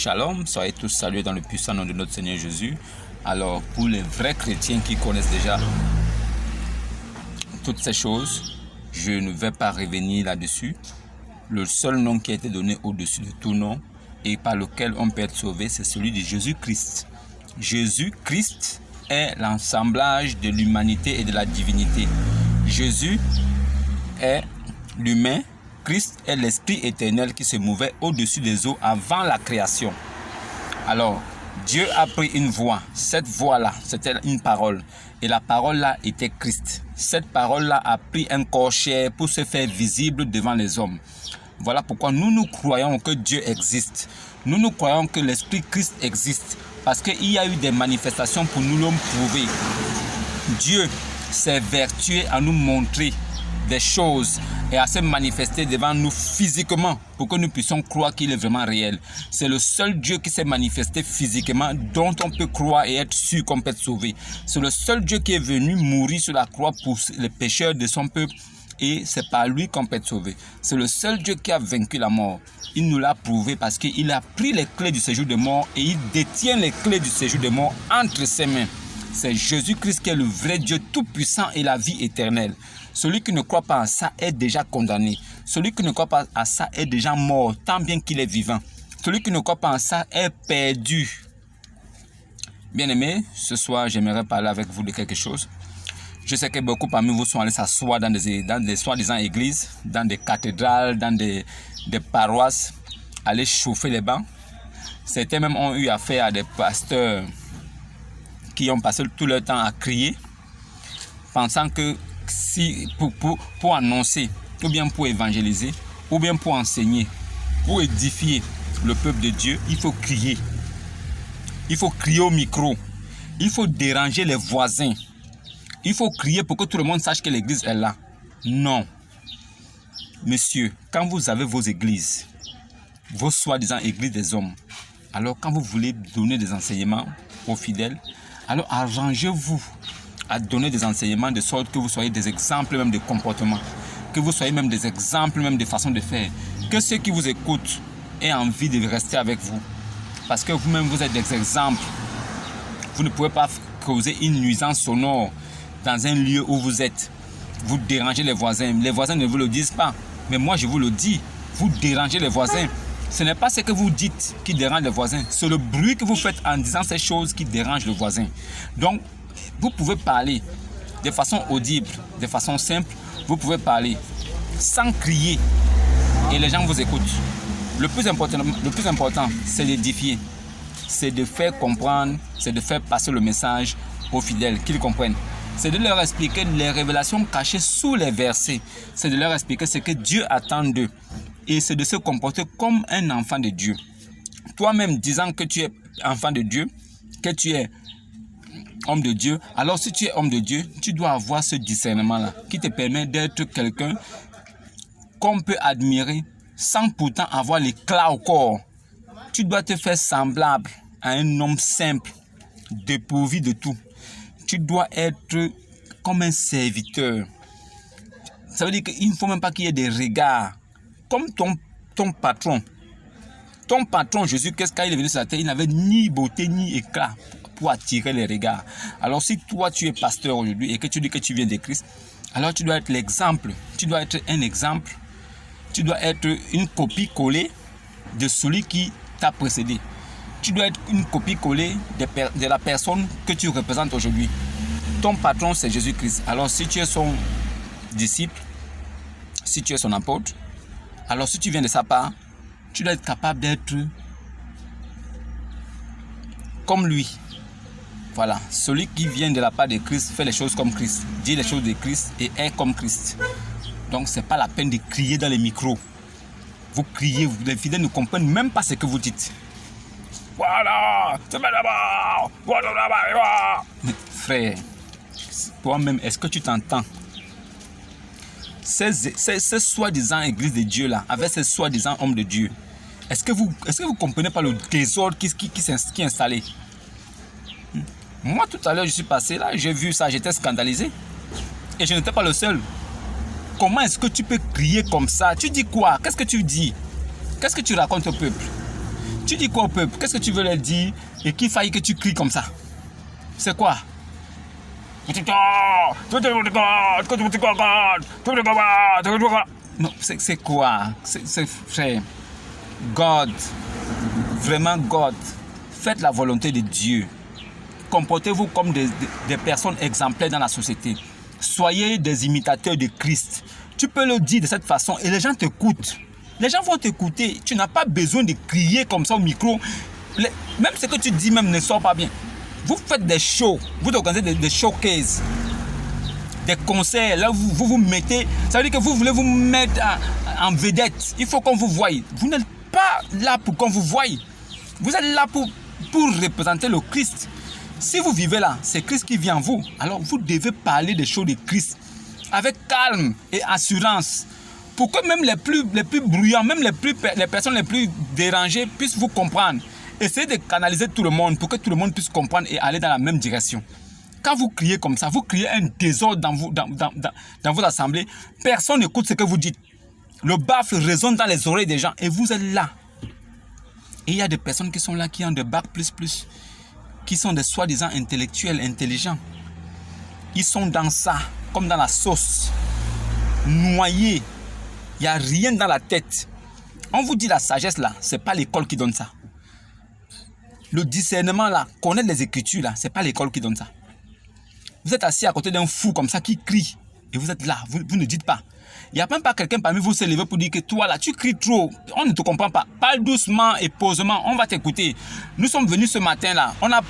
Shalom, soyez tous salués dans le puissant nom de notre Seigneur Jésus. Alors, pour les vrais chrétiens qui connaissent déjà toutes ces choses, je ne vais pas revenir là-dessus. Le seul nom qui a été donné au-dessus de tout nom et par lequel on peut être sauvé, c'est celui de Jésus-Christ. Jésus-Christ est l'assemblage de l'humanité et de la divinité. Jésus est l'humain. Christ est l'Esprit éternel qui se mouvait au-dessus des eaux avant la création. Alors, Dieu a pris une voix. Cette voix-là, c'était une parole. Et la parole-là était Christ. Cette parole-là a pris un corps chair pour se faire visible devant les hommes. Voilà pourquoi nous croyons que Dieu existe. Nous croyons que l'Esprit Christ existe. Parce qu'il y a eu des manifestations pour nous le prouver. Dieu s'est vertué à nous montrer des choses et à se manifester devant nous physiquement pour que nous puissions croire qu'il est vraiment réel. C'est le seul Dieu qui s'est manifesté physiquement dont on peut croire et être sûr qu'on peut être sauvé. C'est le seul Dieu qui est venu mourir sur la croix pour les pécheurs de son peuple et c'est par lui qu'on peut être sauvé. C'est le seul Dieu qui a vaincu la mort. Il nous l'a prouvé parce qu'il a pris les clés du séjour de mort et il détient les clés du séjour de mort entre ses mains. C'est Jésus-Christ qui est le vrai Dieu tout-puissant et la vie éternelle. Celui qui ne croit pas en ça est déjà condamné. Celui qui ne croit pas à ça est déjà mort, tant bien qu'il est vivant. Celui qui ne croit pas en ça est perdu. Bien-aimés, ce soir, j'aimerais parler avec vous de quelque chose. Je sais que beaucoup parmi vous sont allés s'asseoir dans des soi-disant églises, dans des cathédrales, dans des paroisses, aller chauffer les bancs. Certains même ont eu affaire à des pasteurs qui ont passé tout leur temps à crier, pensant que si pour annoncer, ou bien pour évangéliser, ou bien pour enseigner, pour édifier le peuple de Dieu, il faut crier. Il faut crier au micro. Il faut déranger les voisins. Il faut crier pour que tout le monde sache que l'église est là. Non. Monsieur, quand vous avez vos églises, vos soi-disant églises des hommes, alors quand vous voulez donner des enseignements aux fidèles, alors arrangez-vous à donner des enseignements de sorte que vous soyez des exemples même de comportement, que vous soyez même des exemples même de façon de faire, que ceux qui vous écoutent aient envie de rester avec vous. Parce que vous-même, vous êtes des exemples. Vous ne pouvez pas causer une nuisance sonore dans un lieu où vous êtes. Vous dérangez les voisins. Les voisins ne vous le disent pas. Mais moi, je vous le dis. Vous dérangez les voisins. Ce n'est pas ce que vous dites qui dérange les voisins. C'est le bruit que vous faites en disant ces choses qui dérangent le voisin. Donc, vous pouvez parler de façon audible, de façon simple. Vous pouvez parler sans crier et les gens vous écoutent. Le plus important, c'est d'édifier. C'est de faire comprendre, c'est de faire passer le message aux fidèles, qu'ils comprennent. C'est de leur expliquer les révélations cachées sous les versets. C'est de leur expliquer ce que Dieu attend d'eux. Et c'est de se comporter comme un enfant de Dieu. Toi-même disant que tu es enfant de Dieu, que tu es homme de Dieu, alors si tu es homme de Dieu, tu dois avoir ce discernement-là qui te permet d'être quelqu'un qu'on peut admirer sans pourtant avoir l'éclat au corps. Tu dois te faire semblable à un homme simple, dépourvu de tout. Tu dois être comme un serviteur. Ça veut dire qu'il ne faut même pas qu'il y ait des regards. Comme ton patron. Ton patron, Jésus, quand il est venu sur la terre, il n'avait ni beauté ni éclat pour attirer les regards. Alors si toi tu es pasteur aujourd'hui et que tu dis que tu viens de Christ, alors tu dois être l'exemple. Tu dois être un exemple. Tu dois être une copie collée de celui qui t'a précédé. Tu dois être une copie collée de la personne que tu représentes aujourd'hui. Ton patron, c'est Jésus-Christ. Alors si tu es son disciple, si tu es son apôtre, alors si tu viens de sa part, tu dois être capable d'être comme lui. Voilà, celui qui vient de la part de Christ fait les choses comme Christ, dit les choses de Christ et est comme Christ. Donc ce n'est pas la peine de crier dans les micros. Vous criez, les fidèles ne comprennent même pas ce que vous dites. Voilà, c'est bien d'abord. Mais frère, toi-même, est-ce que tu t'entends? Ces soi-disant églises de Dieu là, avec ces soi-disant hommes de Dieu, est-ce que vous comprenez pas le désordre qui est installé? Moi tout à l'heure je suis passé là, j'ai vu ça, j'étais scandalisé. Et je n'étais pas le seul. Comment est-ce que tu peux crier comme ça? Tu dis quoi? Qu'est-ce que tu dis? Qu'est-ce que tu racontes au peuple? Tu dis quoi au peuple? Qu'est-ce que tu veux leur dire? Et qu'il faille que tu cries comme ça? C'est quoi? Non, c'est quoi? C'est God. Vraiment God. Faites la volonté de Dieu. Comportez-vous comme des personnes exemplaires dans la société. Soyez des imitateurs de Christ. Tu peux le dire de cette façon et les gens t'écoutent. Les gens vont t'écouter. Tu n'as pas besoin de crier comme ça au micro. Même ce que tu dis même ne sort pas bien. Vous faites des shows. Vous organisez des showcases. Des concerts. Là, vous mettez. Ça veut dire que vous voulez vous mettre en vedette. Il faut qu'on vous voie. Vous n'êtes pas là pour qu'on vous voie. Vous êtes là pour représenter le Christ. Si vous vivez là, c'est Christ qui vit en vous. Alors vous devez parler des choses de Christ avec calme et assurance. Pour que même les plus bruyants, même les personnes les plus dérangées puissent vous comprendre. Essayez de canaliser tout le monde pour que tout le monde puisse comprendre et aller dans la même direction. Quand vous criez comme ça, vous criez un désordre dans vos assemblées. Personne n'écoute ce que vous dites. Le baffle résonne dans les oreilles des gens et vous êtes là. Et il y a des personnes qui sont là, qui ont des bacs plus, qui sont des soi-disant intellectuels, intelligents. Ils sont dans ça, comme dans la sauce, noyés. Il n'y a rien dans la tête. On vous dit la sagesse là, ce n'est pas l'école qui donne ça. Le discernement là, connaître les Écritures là, ce n'est pas l'école qui donne ça. Vous êtes assis à côté d'un fou comme ça qui crie et vous êtes là, vous ne dites pas. Il n'y a même pas quelqu'un parmi vous qui se lever pour dire que toi là, tu cries trop, on ne te comprend pas. Parle doucement et posément, on va t'écouter. Nous sommes venus ce matin là, on a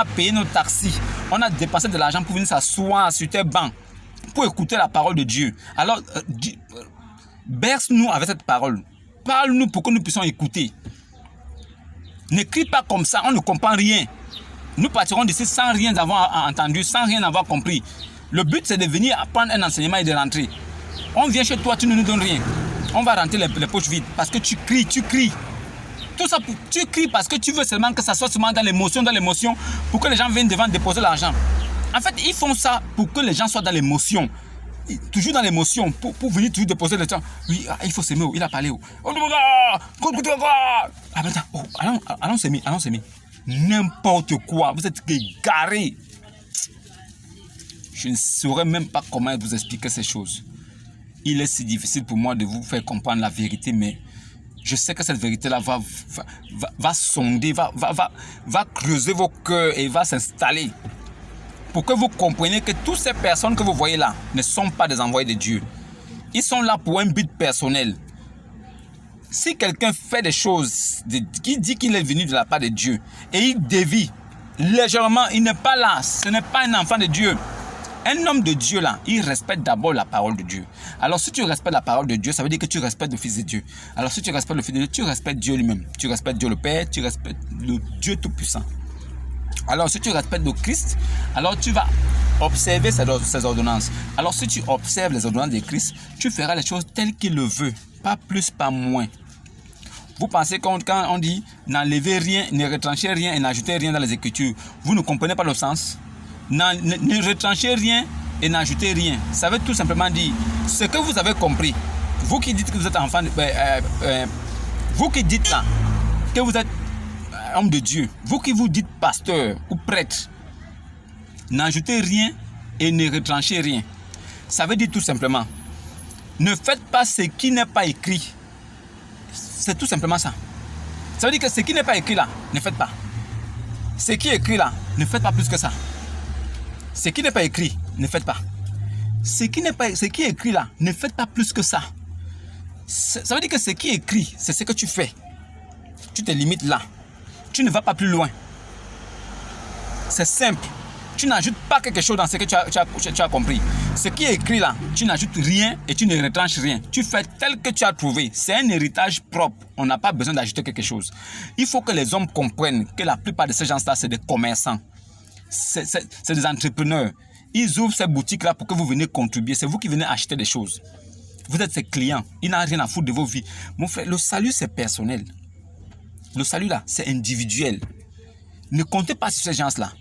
payé nos taxis, on a dépensé de l'argent pour venir s'asseoir sur tes bancs, pour écouter la parole de Dieu. Alors, berce-nous avec cette parole. Parle-nous pour que nous puissions écouter. Ne crie pas comme ça, on ne comprend rien. Nous partirons d'ici sans rien avoir entendu, sans rien avoir compris. Le but c'est de venir apprendre un enseignement et de rentrer. On vient chez toi, tu ne nous donnes rien. On va rentrer les poches vides parce que tu cries. Tout ça, tu cries parce que tu veux seulement que ça soit seulement dans l'émotion, pour que les gens viennent devant déposer l'argent. En fait, ils font ça pour que les gens soient dans l'émotion. Toujours dans l'émotion, pour venir toujours déposer les gens. Oui, il faut s'aimer, il a parlé. Allons s'aimer. N'importe quoi, vous êtes égarés. Je ne saurais même pas comment vous expliquer ces choses. Il est si difficile pour moi de vous faire comprendre la vérité, mais je sais que cette vérité-là va sonder, va creuser vos cœurs et va s'installer. Pour que vous compreniez que toutes ces personnes que vous voyez là ne sont pas des envoyés de Dieu. Ils sont là pour un but personnel. Si quelqu'un fait des choses, qui dit qu'il est venu de la part de Dieu, et il dévie légèrement, il n'est pas là, ce n'est pas un enfant de Dieu. Un homme de Dieu là, il respecte d'abord la parole de Dieu. Alors si tu respectes la parole de Dieu, ça veut dire que tu respectes le Fils de Dieu. Alors si tu respectes le Fils de Dieu, tu respectes Dieu lui-même. Tu respectes Dieu le Père, tu respectes le Dieu Tout-Puissant. Alors si tu respectes le Christ, alors tu vas observer ses ordonnances. Alors si tu observes les ordonnances de Christ, tu feras les choses telles qu'il le veut. Pas plus, pas moins. Vous pensez quand on dit n'enlevez rien, ne retranchez rien et n'ajoutez rien dans les Écritures, vous ne comprenez pas le sens? Ne retranchez rien et n'ajoutez rien. Ça veut tout simplement dire ce que vous avez compris. Vous qui dites que vous êtes enfant, vous qui dites là que vous êtes homme de Dieu, vous qui vous dites pasteur ou prêtre, n'ajoutez rien et ne retranchez rien. Ça veut dire tout simplement, ne faites pas ce qui n'est pas écrit. C'est tout simplement ça. Ça veut dire que ce qui n'est pas écrit là, ne faites pas. Ce qui est écrit là, ne faites pas plus que ça. Ce qui n'est pas écrit, ne faites pas. Ce qui est écrit là, ne faites pas plus que ça. Ça veut dire que ce qui est écrit, c'est ce que tu fais. Tu te limites là. Tu ne vas pas plus loin. C'est simple. Tu n'ajoutes pas quelque chose dans ce que tu as compris. Ce qui est écrit là, tu n'ajoutes rien et tu ne retranches rien. Tu fais tel que tu as trouvé. C'est un héritage propre. On n'a pas besoin d'ajouter quelque chose. Il faut que les hommes comprennent que la plupart de ces gens-là, c'est des commerçants. C'est des entrepreneurs. Ils ouvrent ces boutiques-là pour que vous venez contribuer. C'est vous qui venez acheter des choses. Vous êtes ses clients. Ils n'ont rien à foutre de vos vies. Mon frère, le salut, c'est personnel. Le salut là, c'est individuel. Ne comptez pas sur ces gens-là.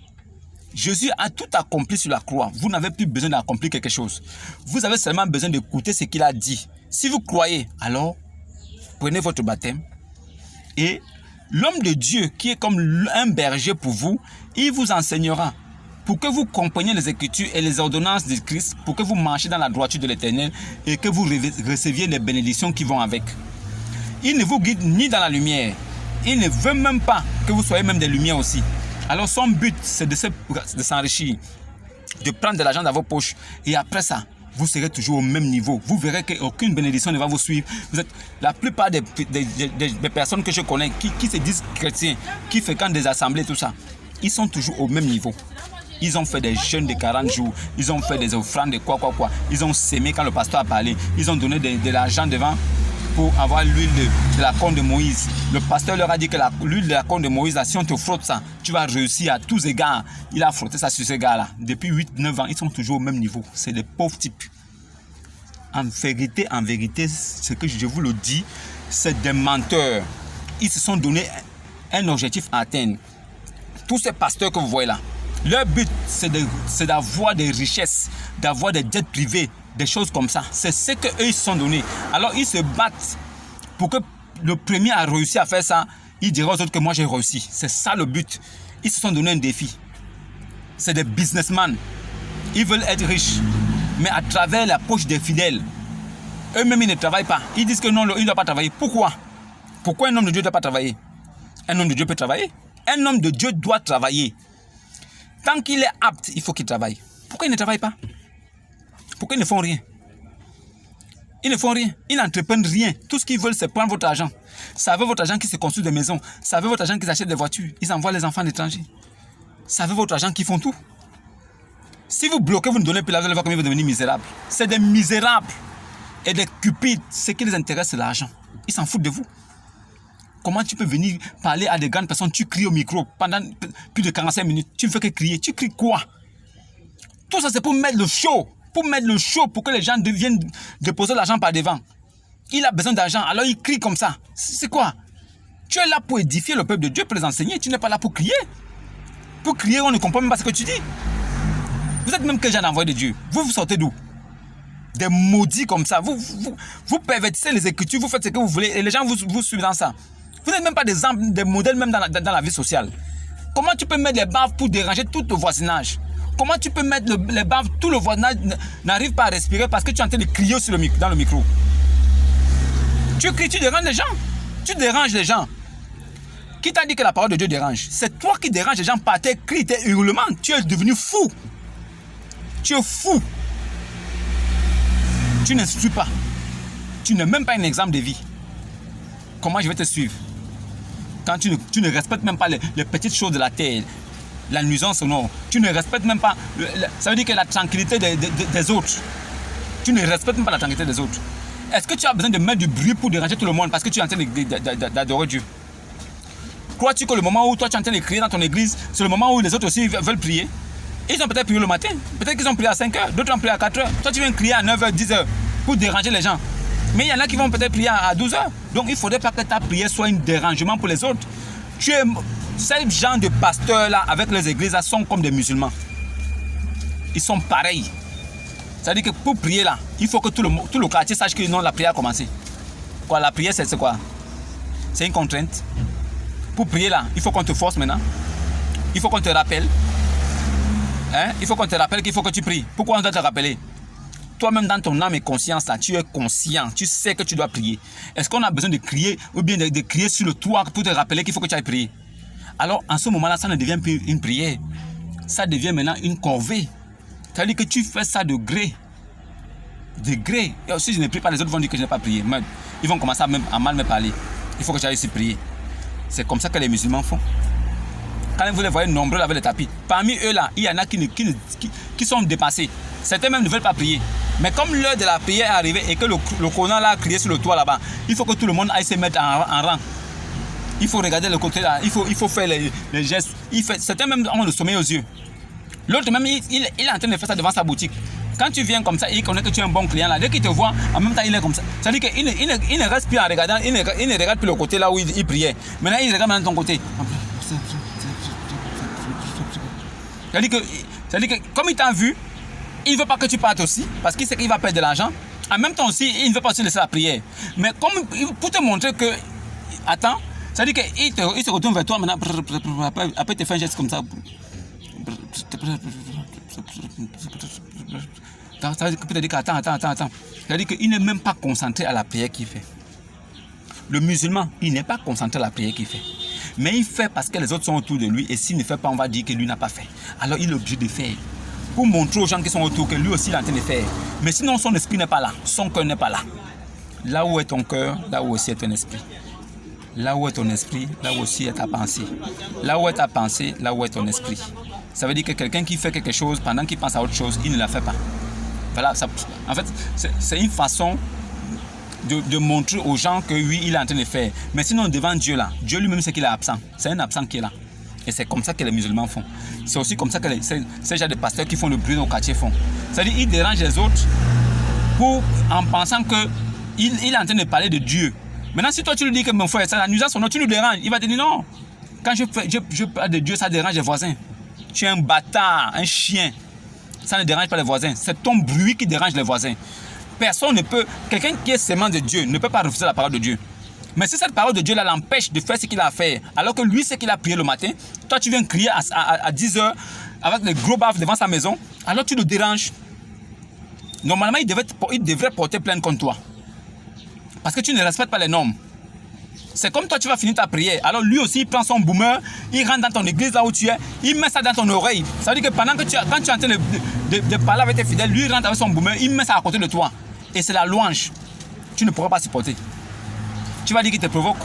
Jésus a tout accompli sur la croix. Vous n'avez plus besoin d'accomplir quelque chose. Vous avez seulement besoin d'écouter ce qu'il a dit. Si vous croyez, alors prenez votre baptême et L'homme de Dieu qui est comme un berger pour vous, il vous enseignera pour que vous compreniez les Écritures et les ordonnances de Christ, pour que vous marchiez dans la droiture de l'Éternel et que vous receviez les bénédictions qui vont avec. Il ne vous guide ni dans la lumière. Il ne veut même pas que vous soyez même des lumières aussi. Alors son but, c'est de s'enrichir, de prendre de l'argent dans vos poches. Et après ça, vous serez toujours au même niveau. Vous verrez qu'aucune bénédiction ne va vous suivre. La plupart des personnes que je connais qui se disent chrétiens, qui fréquentent des assemblées, tout ça, ils sont toujours au même niveau. Ils ont fait des jeûnes de 40 jours. Ils ont fait des offrandes de quoi. Ils ont sémé quand le pasteur a parlé. Ils ont donné de l'argent devant pour avoir l'huile de la corne de Moïse. Le pasteur leur a dit que l'huile de la corne de Moïse, là, si on te frotte ça, tu vas réussir à tous égards. Il a frotté ça sur ces gars-là. Depuis 8-9 ans, ils sont toujours au même niveau. C'est des pauvres types. En vérité, ce que je vous le dis, c'est des menteurs. Ils se sont donné un objectif à atteindre. Tous ces pasteurs que vous voyez là, leur but, c'est d'avoir des richesses, d'avoir des jets privés, des choses comme ça. C'est ce qu'eux ils se sont donnés. Alors, ils se battent pour que le premier a réussi à faire ça. Il dira aux autres que moi, j'ai réussi. C'est ça le but. Ils se sont donné un défi. C'est des businessmen. Ils veulent être riches, mais à travers la poche des fidèles. Eux-mêmes, ils ne travaillent pas. Ils disent que non, ils ne doivent pas travailler. Pourquoi? Pourquoi un homme de Dieu ne doit pas travailler? Un homme de Dieu peut travailler. Un homme de Dieu doit travailler. Tant qu'il est apte, il faut qu'il travaille. Pourquoi ils ne travaillent pas? Pourquoi ils ne font rien? Ils ne font rien. Ils n'entreprennent rien. Tout ce qu'ils veulent, c'est prendre votre argent. Ça veut votre argent qui se construit des maisons. Ça veut votre argent qui s'achète des voitures. Ils envoient les enfants à l'étranger. Ça veut votre argent qui font tout. Si vous bloquez, vous ne donnez plus l'argent, vous allez voir comment vous devenez misérable. C'est des misérables et des cupides. Ce qui les intéresse, c'est l'argent. Ils s'en foutent de vous. Comment tu peux venir parler à des grandes personnes, tu cries au micro pendant plus de 45 minutes, tu ne fais que crier. Tu cries quoi? Tout ça, c'est pour mettre le show. Pour mettre le show, pour que les gens viennent déposer l'argent par devant. Il a besoin d'argent, alors il crie comme ça. C'est quoi? Tu es là pour édifier le peuple de Dieu, pour les enseigner. Tu n'es pas là pour crier. Pour crier, on ne comprend même pas ce que tu dis. Vous êtes même quel genre d'envoyé de Dieu? Vous sortez d'où? Des maudits comme ça. Vous pervertissez les Écritures, vous faites ce que vous voulez et les gens vous suivent dans ça. Vous n'êtes même pas des modèles même dans la vie sociale. Comment tu peux mettre les baves pour déranger tout le voisinage? Comment tu peux mettre les baves, tout le voisinage n'arrive pas à respirer parce que tu es en train de crier dans le micro? Tu cries, tu déranges les gens. Tu déranges les gens. Qui t'a dit que la parole de Dieu dérange? C'est toi qui déranges les gens par tes cris, tes hurlements. Tu es devenu fou. Tu es fou. Tu n'instruis pas. Tu n'es même pas un exemple de vie. Comment je vais te suivre? Quand tu ne respectes même pas les petites choses de la terre, la nuisance sonore, tu ne respectes même pas, ça veut dire que la tranquillité des autres. Tu ne respectes même pas la tranquillité des autres. Est-ce que tu as besoin de mettre du bruit pour déranger tout le monde parce que tu es en train d'adorer Dieu? Crois-tu que le moment où toi tu es en train de crier dans ton église, c'est le moment où les autres aussi veulent prier? Ils ont peut-être prié le matin, peut-être qu'ils ont prié à 5 h, d'autres ont prié à 4 h. Toi tu viens crier à 9 h, 10 h pour déranger les gens. Mais il y en a qui vont peut-être prier à 12 h. Donc il ne faudrait pas que ta prière soit un dérangement pour les autres. Ces gens de pasteurs-là, avec les églises, là, sont comme des musulmans. Ils sont pareils. C'est-à-dire que pour prier là, il faut que tout le quartier sache que non, la prière a commencé. Quoi, la prière, c'est quoi? C'est une contrainte. Pour prier là, il faut qu'on te force maintenant. Il faut qu'on te rappelle. Il faut qu'on te rappelle qu'il faut que tu pries. Pourquoi on doit te rappeler? Toi-même dans ton âme et conscience, là, tu es conscient, tu sais que tu dois prier. Est-ce qu'on a besoin de crier ou bien de crier sur le toit pour te rappeler qu'il faut que tu ailles prier? Alors, en ce moment-là, ça ne devient plus une prière. Ça devient maintenant une corvée. C'est-à-dire que tu fais ça de gré. De gré. Et si je ne prie pas, les autres vont dire que je n'ai pas prié. Ils vont commencer à mal me parler. Il faut que j'aille ici prier. C'est comme ça que les musulmans font. Quand vous les voyez nombreux avec les tapis, parmi eux là, il y en a qui sont dépassés. Certains même ne veulent pas prier. Mais comme l'heure de la prière est arrivée et que le Coran là a crié sur le toit là-bas, il faut que tout le monde aille se mettre en rang. Il faut regarder le côté là, il faut faire les gestes. Certains même ont le sommeil aux yeux. L'autre même, il est en train de faire ça devant sa boutique. Quand tu viens comme ça, il connaît que tu es un bon client là. Dès qu'il te voit, en même temps, il est comme ça. C'est-à-dire qu'il ne reste plus en regardant, il ne regarde plus le côté là où il priait. Maintenant, il regarde maintenant ton côté. C'est-à-dire que comme il t'a vu, il ne veut pas que tu partes aussi, parce qu'il sait qu'il va perdre de l'argent. En même temps aussi, il ne veut pas aussi laisser la prière. Mais comme pour te montrer que, attends, Ça veut dire qu'il se retourne vers toi maintenant, après il te fait un geste comme ça. Ça veut dire qu'attends. Ça veut dire qu'il n'est même pas concentré à la prière qu'il fait. Le musulman, il n'est pas concentré à la prière qu'il fait. Mais il fait parce que les autres sont autour de lui. Et s'il ne fait pas, on va dire que lui n'a pas fait. Alors il est obligé de faire. Pour montrer aux gens qui sont autour que lui aussi il est en train de faire. Mais sinon son esprit n'est pas là. Son cœur n'est pas là. Là où est ton cœur, là où aussi est ton esprit. Là où est ton esprit, là où aussi est ta pensée. Là où est ta pensée, là où est ton esprit. Ça veut dire que quelqu'un qui fait quelque chose pendant qu'il pense à autre chose, il ne la fait pas. Voilà, ça, en fait, c'est une façon de montrer aux gens que oui, il est en train de faire. Mais sinon, devant Dieu là, Dieu lui-même sait qu'il est absent. C'est un absent qui est là. Et c'est comme ça que les musulmans font. C'est aussi comme ça que ces gens de pasteurs qui font le bruit au quartier font. C'est-à-dire qu'ils dérangent les autres en pensant qu'il est en train de parler de Dieu. Maintenant, si toi tu lui dis que mon frère, c'est la nuisance sonore, tu nous déranges. Il va te dire non. Quand je parle de Dieu, ça dérange les voisins. Tu es un bâtard, un chien. Ça ne dérange pas les voisins. C'est ton bruit qui dérange les voisins. Personne ne peut, quelqu'un qui est sémant de Dieu ne peut pas refuser la parole de Dieu. Mais si cette parole de Dieu là l'empêche de faire ce qu'il a à faire, alors que lui sait qu'il a prié le matin, toi tu viens crier à 10 h avec les gros baffes devant sa maison, alors tu le déranges. Normalement, il devrait porter plainte contre toi. Parce que tu ne respectes pas les normes. C'est comme toi, tu vas finir ta prière. Alors lui aussi, il prend son boomer, il rentre dans ton église là où tu es, il met ça dans ton oreille. Ça veut dire que pendant que quand tu es en train de parler avec tes fidèles, lui il rentre avec son boomer, il met ça à côté de toi. Et c'est la louange. Tu ne pourras pas supporter. Tu vas dire qu'il te provoque.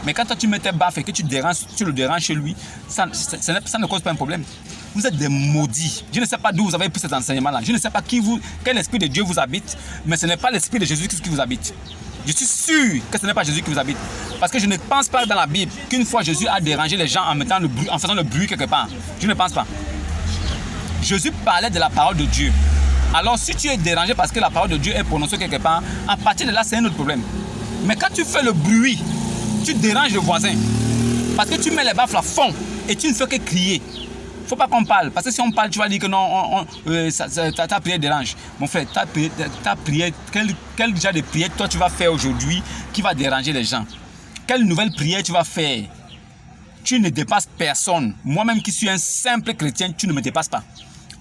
Mais quand toi tu mets tes baffes et que tu le déranges chez lui, ça ne cause pas un problème. Vous êtes des maudits. Je ne sais pas d'où vous avez pris cet enseignement-là. Je ne sais pas quel esprit de Dieu vous habite, mais ce n'est pas l'esprit de Jésus qui vous habite. Je suis sûr que ce n'est pas Jésus qui vous habite. Parce que je ne pense pas dans la Bible qu'une fois Jésus a dérangé les gens en faisant le bruit quelque part. Je ne pense pas. Jésus parlait de la parole de Dieu. Alors si tu es dérangé parce que la parole de Dieu est prononcée quelque part, à partir de là, c'est un autre problème. Mais quand tu fais le bruit, tu déranges le voisin. Parce que tu mets les baffes à fond et tu ne fais que crier. Il ne faut pas qu'on parle. Parce que si on parle, tu vas dire que non, ta prière dérange. Mon frère, ta prière, quel genre de prière toi tu vas faire aujourd'hui qui va déranger les gens? Quelle nouvelle prière tu vas faire? Tu ne dépasses personne. Moi-même qui suis un simple chrétien, tu ne me dépasses pas.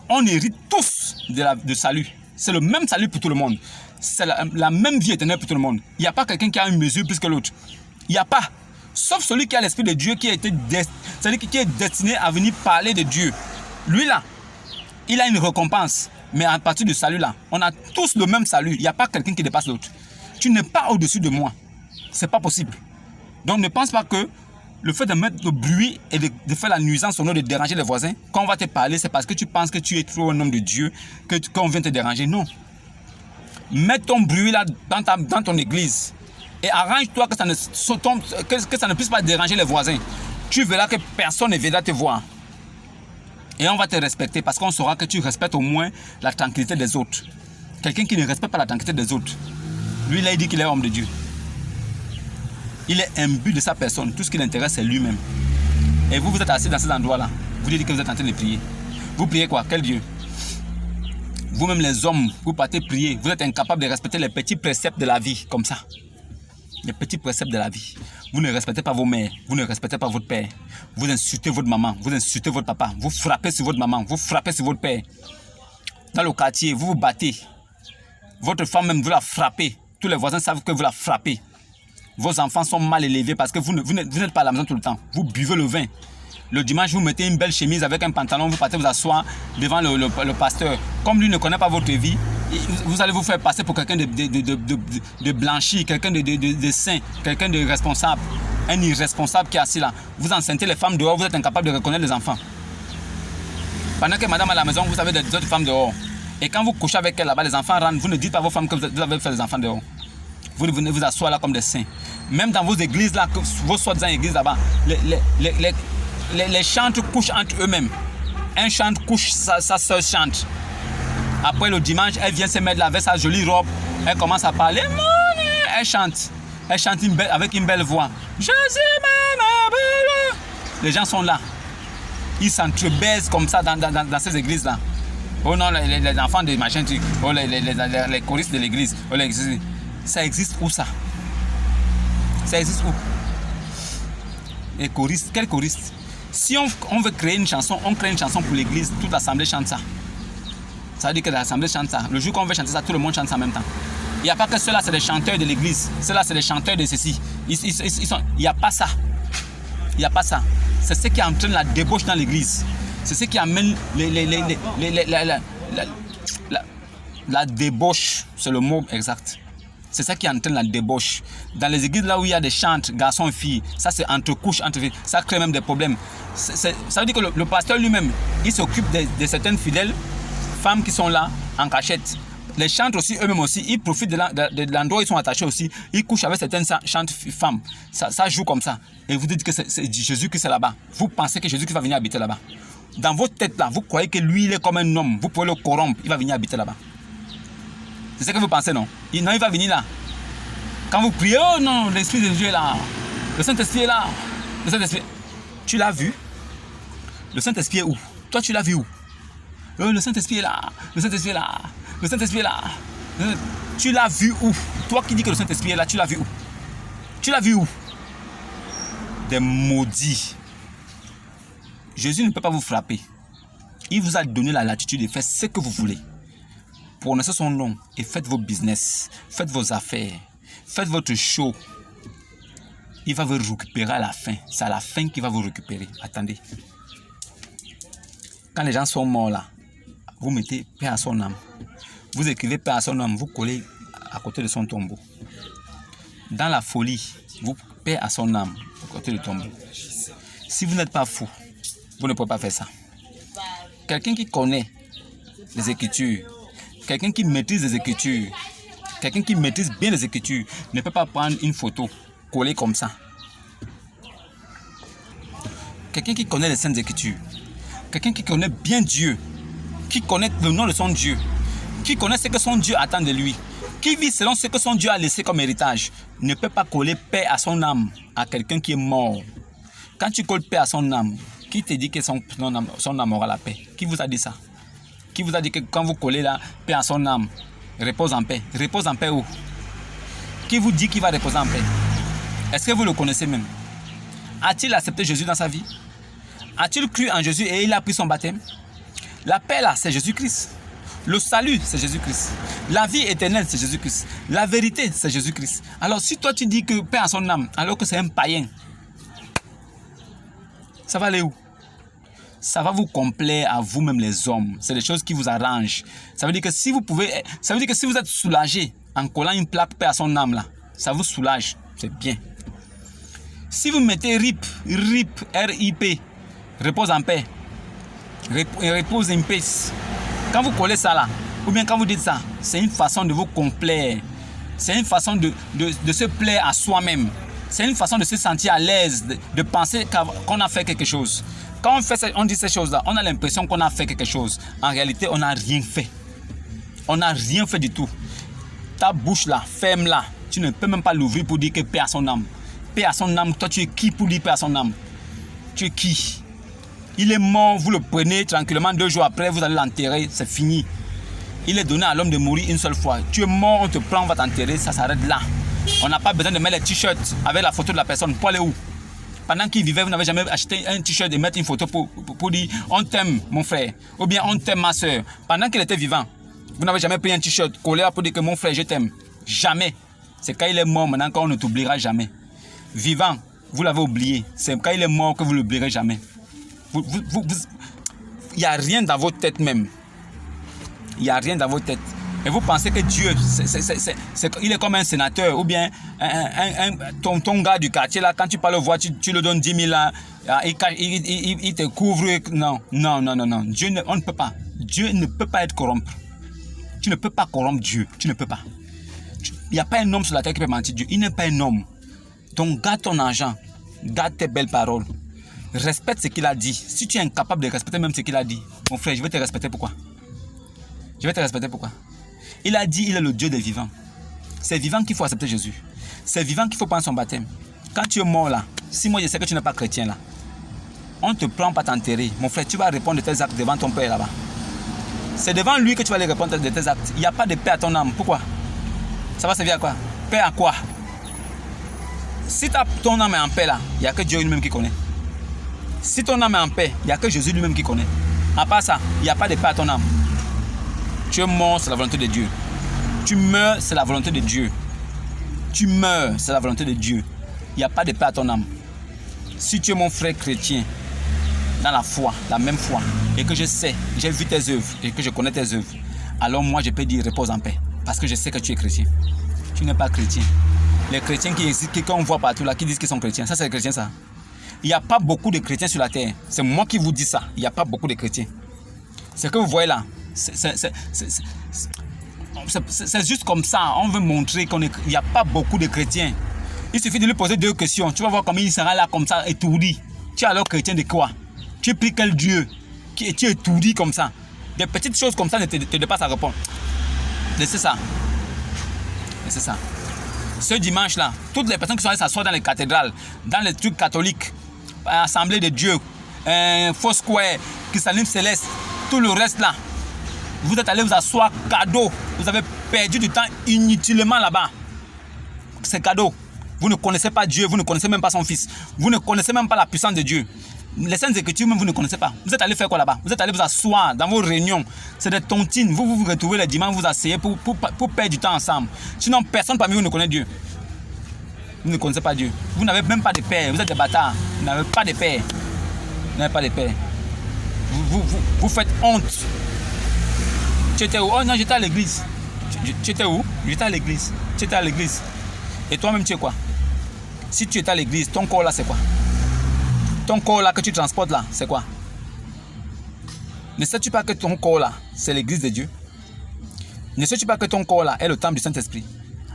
On hérite tous de salut. C'est le même salut pour tout le monde. C'est la même vie éternelle pour tout le monde. Il n'y a pas quelqu'un qui a une mesure plus que l'autre. Il n'y a pas. Sauf celui qui a l'esprit de Dieu qui est destiné à venir parler de Dieu. Lui là, il a une récompense. Mais à partir du salut là, on a tous le même salut. Il n'y a pas quelqu'un qui dépasse l'autre. Tu n'es pas au-dessus de moi. C'est pas possible. Donc ne pense pas que le fait de mettre le bruit et de faire la nuisance au nom de déranger les voisins, quand on va te parler, c'est parce que tu penses que tu es trop un homme de Dieu, qu'on vient te déranger. Non. Mets ton bruit là dans ton église. Et arrange-toi que ça ne puisse pas déranger les voisins. Tu verras que personne ne viendra te voir. Et on va te respecter parce qu'on saura que tu respectes au moins la tranquillité des autres. Quelqu'un qui ne respecte pas la tranquillité des autres, lui là il dit qu'il est homme de Dieu. Il est imbu de sa personne. Tout ce qui l'intéresse c'est lui-même. Et vous êtes assis dans cet endroit-là. Vous dites que vous êtes en train de prier. Vous priez quoi? Quel Dieu? Vous-même les hommes, vous partez prier. Vous êtes incapable de respecter les petits préceptes de la vie comme ça. Les petits préceptes de la vie. Vous ne respectez pas vos mères, vous ne respectez pas votre père. Vous insultez votre maman, vous insultez votre papa. Vous frappez sur votre maman, vous frappez sur votre père. Dans le quartier, vous vous battez. Votre femme même, vous la frappez. Tous les voisins savent que vous la frappez. Vos enfants sont mal élevés parce que vous n'êtes pas à la maison tout le temps. Vous buvez le vin. Le dimanche, vous mettez une belle chemise avec un pantalon, vous partez vous asseoir devant le pasteur. Comme lui ne connaît pas votre vie, vous allez vous faire passer pour quelqu'un de blanchi, quelqu'un de saint, quelqu'un de responsable, un irresponsable qui est assis là. Vous enceintez les femmes dehors, vous êtes incapable de reconnaître les enfants. Pendant que madame à la maison, vous avez des autres femmes dehors. Et quand vous couchez avec elle là-bas, les enfants rentrent, vous ne dites pas à vos femmes que vous avez fait des enfants dehors. Vous venez vous asseoir là comme des saints. Même dans vos églises là, vos soi-disant églises là-bas, les chantres couchent entre eux-mêmes. Un chantre couche, sa soeur chante. Après le dimanche, elle vient se mettre là avec sa jolie robe. Elle commence à parler. Elle chante. Elle chante avec une belle voix. Jésus m'aime. Les gens sont là. Ils s'entrebaisent comme ça dans ces églises-là. Oh non, les enfants des machins, oh, les choristes de l'église. Oh, ça existe où ça? Ça existe où? Et choriste, quel choriste? Si on veut créer une chanson, on crée une chanson pour l'église, toute l'assemblée chante ça. Ça veut dire que l'assemblée chante ça. Le jour qu'on veut chanter ça, tout le monde chante ça en même temps. Il n'y a pas que ceux-là, c'est les chanteurs de l'église. Ceux-là, c'est les chanteurs de ceci. Il n'y a pas ça. Il n'y a pas ça. C'est ce qui entraîne la débauche dans l'église. C'est ce qui amène la débauche. C'est le mot exact. C'est ça qui entraîne la débauche. Dans les églises là où il y a des chantes, garçons et filles, ça c'est entre couches, entre filles. Ça crée même des problèmes. Ça veut dire que le pasteur lui-même, il s'occupe de certaines fidèles femmes qui sont là en cachette. Les chantres aussi, eux-mêmes aussi, ils profitent de l'endroit où ils sont attachés aussi. Ils couchent avec certaines chantes femmes. Ça joue comme ça. Et vous dites que c'est Jésus qui est là-bas. Vous pensez que Jésus qui va venir habiter là-bas. Dans votre tête là, vous croyez que lui, il est comme un homme. Vous pouvez le corrompre. Il va venir habiter là-bas. C'est ce que vous pensez, non? Non, il va venir là. Quand vous priez, oh non, l'Esprit de Dieu est là. Le Saint-Esprit est là. Le Saint-Esprit. Tu l'as vu? Le Saint-Esprit est où? Toi, tu l'as vu où? Le Saint-Esprit est là. Le Saint-Esprit est là. Le Saint-Esprit est là. Tu l'as vu où? Toi qui dis que le Saint-Esprit est là, tu l'as vu où? Tu l'as vu où? Des maudits. Jésus ne peut pas vous frapper. Il vous a donné la latitude de faire ce que vous voulez. Prononcez son nom et faites vos business. Faites vos affaires. Faites votre show. Il va vous récupérer à la fin. C'est à la fin qu'il va vous récupérer. Attendez. Quand les gens sont morts là, vous mettez paix à son âme. Vous écrivez paix à son âme, vous collez à côté de son tombeau. Dans la folie, vous paix à son âme à côté du tombeau. Si vous n'êtes pas fou, vous ne pouvez pas faire ça. Quelqu'un qui connaît les Écritures, quelqu'un qui maîtrise les Écritures, quelqu'un qui maîtrise bien les Écritures, ne peut pas prendre une photo collée comme ça. Quelqu'un qui connaît les Saintes Écritures, quelqu'un qui connaît bien Dieu, qui connaît le nom de son Dieu, qui connaît ce que son Dieu attend de lui, qui vit selon ce que son Dieu a laissé comme héritage, ne peut pas coller paix à son âme à quelqu'un qui est mort. Quand tu colles paix à son âme, qui te dit que son âme aura la paix? Qui vous a dit ça? Qui vous a dit que quand vous collez la paix à son âme, repose en paix? Repose en paix où? Qui vous dit qu'il va reposer en paix? Est-ce que vous le connaissez même? A-t-il accepté Jésus dans sa vie? A-t-il cru en Jésus et il a pris son baptême? La paix là, c'est Jésus-Christ. Le salut, c'est Jésus-Christ. La vie éternelle, c'est Jésus-Christ. La vérité, c'est Jésus-Christ. Alors si toi tu dis que paix à son âme, alors que c'est un païen, ça va aller où? Ça va vous complaire à vous-même les hommes. C'est des choses qui vous arrangent. Ça veut dire que si vous pouvez, ça veut dire que si vous êtes soulagé en collant une plaque paix à son âme là, ça vous soulage. C'est bien. Si vous mettez RIP, R-I-P, repose en paix, repose in peace. Quand vous collez ça là, ou bien quand vous dites ça, c'est une façon de vous complaire. C'est une façon de se plaire à soi-même. C'est une façon de se sentir à l'aise, de penser qu'on a fait quelque chose. Quand on dit ces choses-là, on a l'impression qu'on a fait quelque chose. En réalité, on n'a rien fait. On n'a rien fait du tout. Ta bouche là, ferme-la. Tu ne peux même pas l'ouvrir pour dire que paix à son âme. Paix à son âme, toi tu es qui pour dire paix à son âme? Tu es qui? Il est mort, vous le prenez tranquillement, 2 jours après, vous allez l'enterrer, c'est fini. Il est donné à l'homme de mourir une seule fois. Tu es mort, on te prend, on va t'enterrer, ça s'arrête là. On n'a pas besoin de mettre les t-shirts avec la photo de la personne. Pour aller où? Pendant qu'il vivait, vous n'avez jamais acheté un t-shirt et mettre une photo pour dire on t'aime mon frère, ou bien on t'aime ma soeur. Pendant qu'il était vivant, vous n'avez jamais pris un t-shirt collé pour dire que mon frère je t'aime. Jamais. C'est quand il est mort maintenant qu'on ne t'oubliera jamais. Vivant, vous l'avez oublié. C'est quand il est mort que vous ne l'oublierez jamais. Il n'y a rien dans votre tête même. Il n'y a rien dans votre tête. Et vous pensez que Dieu, il est comme un sénateur ou bien ton gars du quartier là, quand tu parles voir, tu le donnes 10 000 là, il te couvre. Non. Dieu on ne peut pas. Dieu ne peut pas être corrompu. Tu ne peux pas corrompre Dieu. Tu ne peux pas. Il n'y a pas un homme sur la terre qui peut mentir Dieu. Il n'est pas un homme. Donc garde ton argent. Garde tes belles paroles. Respecte ce qu'il a dit. Si tu es incapable de respecter même ce qu'il a dit, mon frère, je vais te respecter pourquoi? Je vais te respecter pourquoi? Il a dit il est le Dieu des vivants. C'est vivant qu'il faut accepter Jésus. C'est vivant qu'il faut prendre son baptême. Quand tu es mort là, si moi je sais que tu n'es pas chrétien là, on te prend pas t'enterrer. Mon frère, tu vas répondre de tes actes devant ton père là-bas. C'est devant lui que tu vas aller répondre de tes actes. Il n'y a pas de paix à ton âme. Pourquoi? Ça va servir à quoi? Paix à quoi? Si ton âme est en paix là, il n'y a que Dieu lui-même qui connaît. Si ton âme est en paix, il n'y a que Jésus lui-même qui connaît. À part ça, il n'y a pas de paix à ton âme. Tu es mort, c'est la volonté de Dieu. Tu meurs, c'est la volonté de Dieu. Tu meurs, c'est la volonté de Dieu. Il n'y a pas de paix à ton âme. Si tu es mon frère chrétien, dans la foi, la même foi, et que je sais, j'ai vu tes œuvres, et que je connais tes œuvres, alors moi je peux dire repose en paix. Parce que je sais que tu es chrétien. Tu n'es pas chrétien. Les chrétiens qui existent, qu'on voit partout là, qui disent qu'ils sont chrétiens, ça c'est les chrétiens ça. Il n'y a pas beaucoup de chrétiens sur la terre. C'est moi qui vous dis ça. Il n'y a pas beaucoup de chrétiens. Ce que vous voyez là, c'est juste comme ça. On veut montrer qu'il n'y a pas beaucoup de chrétiens. Il suffit de lui poser 2 questions. Tu vas voir comment il sera là comme ça, étourdi. Tu es alors chrétien de quoi? Tu pries quel Dieu? Tu es étourdi comme ça. Des petites choses comme ça ne te dépassent à répondre. Laissez ça. Laissez ça. Ce dimanche là, toutes les personnes qui sont allées s'asseoir dans les cathédrales, dans les trucs catholiques, Assemblée de Dieu, Foursquare, Cristalline Céleste, tout le reste là, vous êtes allés vous asseoir cadeau. Vous avez perdu du temps inutilement là-bas. C'est cadeau. Vous ne connaissez pas Dieu, vous ne connaissez même pas son Fils. Vous ne connaissez même pas la puissance de Dieu. Les Saintes Écritures, même vous ne connaissez pas. Vous êtes allés faire quoi là-bas? Vous êtes allés vous asseoir dans vos réunions. C'est des tontines. Vous vous retrouvez les dimanches, vous asseyez pour perdre du temps ensemble. Sinon, personne parmi vous ne connaît Dieu. Vous ne connaissez pas Dieu. Vous n'avez même pas de père. Vous êtes des bâtards. Vous n'avez pas de père. Vous n'avez pas de père. Vous faites honte. Tu étais où? Oh non, j'étais à l'église. Tu étais où? J'étais à l'église. Tu étais à l'église. Et toi-même, tu es quoi? Si tu étais à l'église, ton corps là, c'est quoi? Ton corps là que tu transportes là, c'est quoi? Ne sais-tu pas que ton corps là, c'est l'église de Dieu? Ne sais-tu pas que ton corps là est le temple du Saint-Esprit?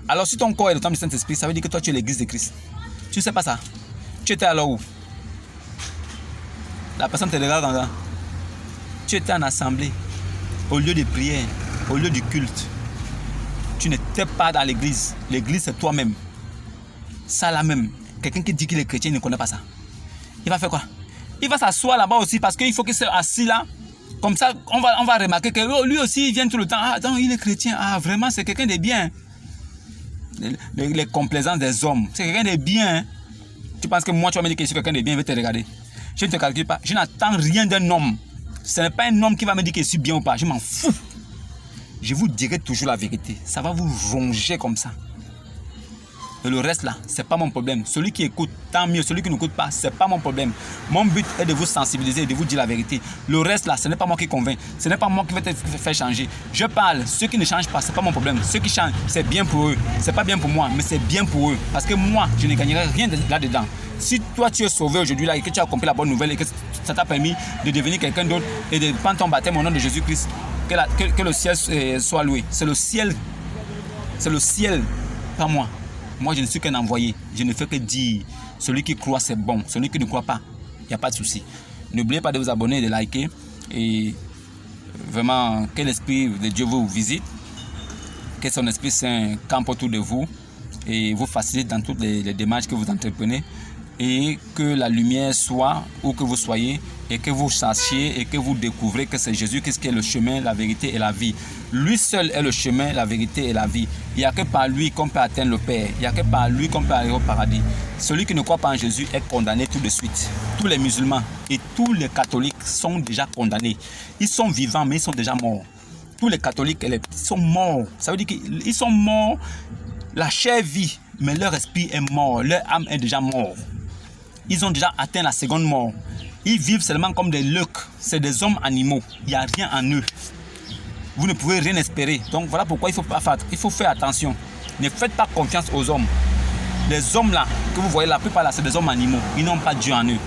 Alors si ton corps est le temple du Saint-Esprit, ça veut dire que toi tu es l'église de Christ. Tu ne sais pas ça? Tu étais alors où? La personne te regarde comme ça. Tu étais en assemblée, au lieu de prière, au lieu du culte. Tu n'étais pas dans l'église. L'église c'est toi-même. Ça là même. Quelqu'un qui dit qu'il est chrétien, il ne connaît pas ça. Il va faire quoi? Il va s'asseoir là-bas aussi parce qu'il faut qu'il soit assis là. Comme ça, on va remarquer que lui aussi, il vient tout le temps. Ah, non, il est chrétien. Ah, vraiment, c'est quelqu'un de bien. Les complaisances des hommes. C'est quelqu'un de bien. Tu penses que moi, tu vas me dire que je suis quelqu'un de bien, je vais te regarder. Je ne te calcule pas. Je n'attends rien d'un homme. Ce n'est pas un homme qui va me dire que je suis bien ou pas. Je m'en fous. Je vous dirai toujours la vérité. Ça va vous ronger comme ça. Et le reste là, c'est pas mon problème. Celui qui écoute, tant mieux. Celui qui n'écoute pas, c'est pas mon problème. Mon but est de vous sensibiliser et de vous dire la vérité. Le reste là, ce n'est pas moi qui convainc. Ce n'est pas moi qui vais te faire changer. Je parle. Ceux qui ne changent pas, c'est pas mon problème. Ceux qui changent, c'est bien pour eux. C'est pas bien pour moi, mais c'est bien pour eux. Parce que moi, je ne gagnerai rien là-dedans. Si toi tu es sauvé aujourd'hui là et que tu as compris la bonne nouvelle et que ça t'a permis de devenir quelqu'un d'autre et de prendre ton baptême au nom de Jésus-Christ, que le ciel soit loué. C'est le ciel. C'est le ciel, pas moi. Moi, je ne suis qu'un envoyé. Je ne fais que dire. Celui qui croit, c'est bon. Celui qui ne croit pas, il n'y a pas de souci. N'oubliez pas de vous abonner, de liker. Et vraiment, que l'Esprit de Dieu vous visite. Que son Esprit Saint campe autour de vous. Et vous facilite dans toutes les démarches que vous entreprenez. Et que la lumière soit où que vous soyez. Et que vous sachiez et que vous découvrez que c'est Jésus-Christ qui est le chemin, la vérité et la vie. Lui seul est le chemin, la vérité et la vie. Il n'y a que par lui qu'on peut atteindre le Père. Il n'y a que par lui qu'on peut aller au paradis. Celui qui ne croit pas en Jésus est condamné tout de suite. Tous les musulmans et tous les catholiques sont déjà condamnés. Ils sont vivants mais ils sont déjà morts. Tous les catholiques ils sont morts. Ça veut dire qu'ils sont morts. La chair vit, mais leur esprit est mort. Leur âme est déjà morte. Ils ont déjà atteint la seconde mort. Ils vivent seulement comme des leucs. C'est des hommes animaux. Il n'y a rien en eux. Vous ne pouvez rien espérer. Donc voilà pourquoi il faut faire attention. Ne faites pas confiance aux hommes. Les hommes là, que vous voyez la plupart là, c'est des hommes animaux. Ils n'ont pas Dieu en eux.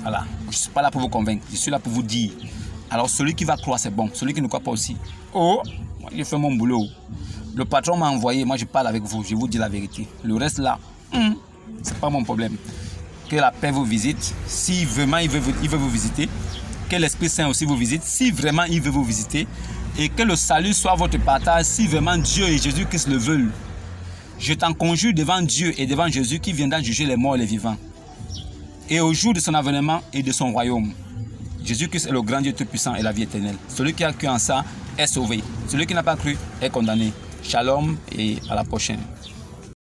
Voilà. Je ne suis pas là pour vous convaincre. Je suis là pour vous dire. Alors celui qui va croire, c'est bon. Celui qui ne croit pas aussi. Oh, moi j'ai fait mon boulot. Le patron m'a envoyé. Moi je parle avec vous. Je vous dis la vérité. Le reste là, c'est pas mon problème. Que la paix vous visite, si vraiment il veut vous visiter. Que l'Esprit Saint aussi vous visite, si vraiment il veut vous visiter. Et que le salut soit votre partage, si vraiment Dieu et Jésus-Christ le veulent. Je t'en conjure devant Dieu et devant Jésus qui viendra juger les morts et les vivants. Et au jour de son avènement et de son royaume. Jésus-Christ est le grand Dieu tout-puissant et la vie éternelle. Celui qui a cru en ça est sauvé. Celui qui n'a pas cru est condamné. Shalom et à la prochaine.